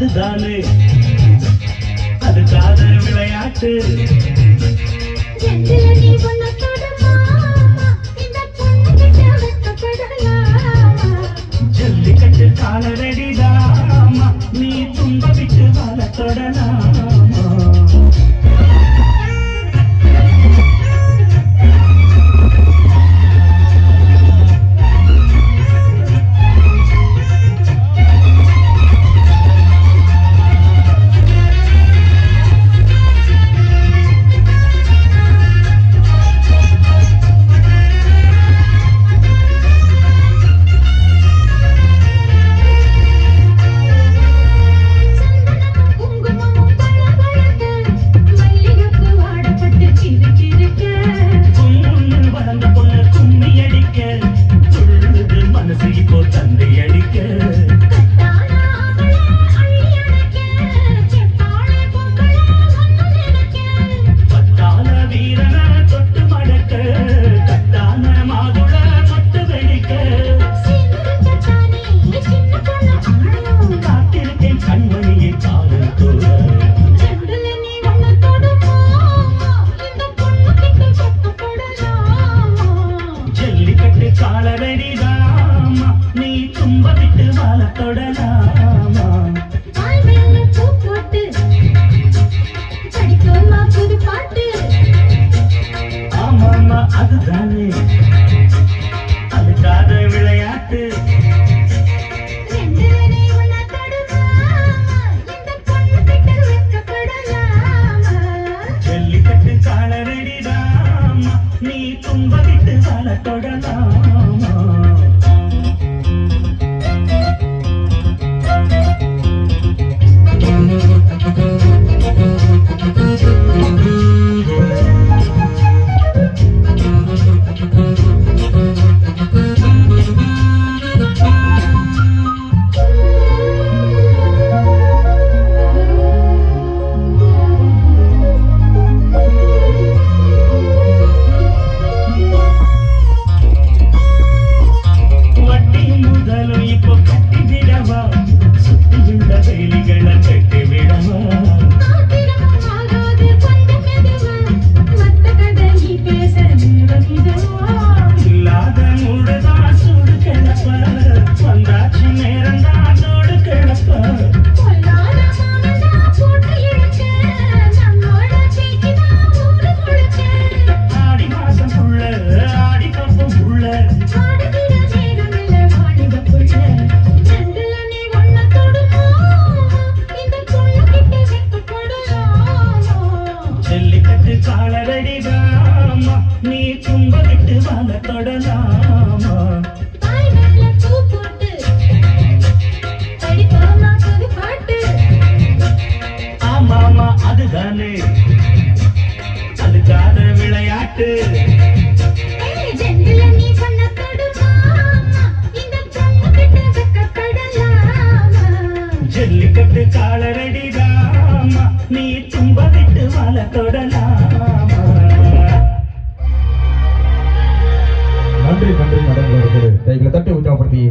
அதுதானே அதுக்காக விளையாட்டு ஜல்லிக்கட்டு காலரடிதாமா நீ தும்ப விட்டு வாழ தொடலாமா காலரடிதாமா நீ தும்ப விட்டு வாழ தொடலாமா ஆமாமா அதுதானே அதுக்காக விளையாட்டு ஜல்லிக்கட்டு காலரடிதாமா நீ தும்ப விட்டு வாழ தொடலாமா காலரடிதாமா நீ தும்ப விட்டு வாழ தொடலாமா ஆமாமா அதுதானே அதுக்காக விளையாட்டு ஜல்லிக்கட்டு காலரடிதாமா நீ தும்ப விட்டு வாழ தொடலாமா நன்றி நன்றி மேடம் கைகளை தட்டி உற்சாகப்படுத்தி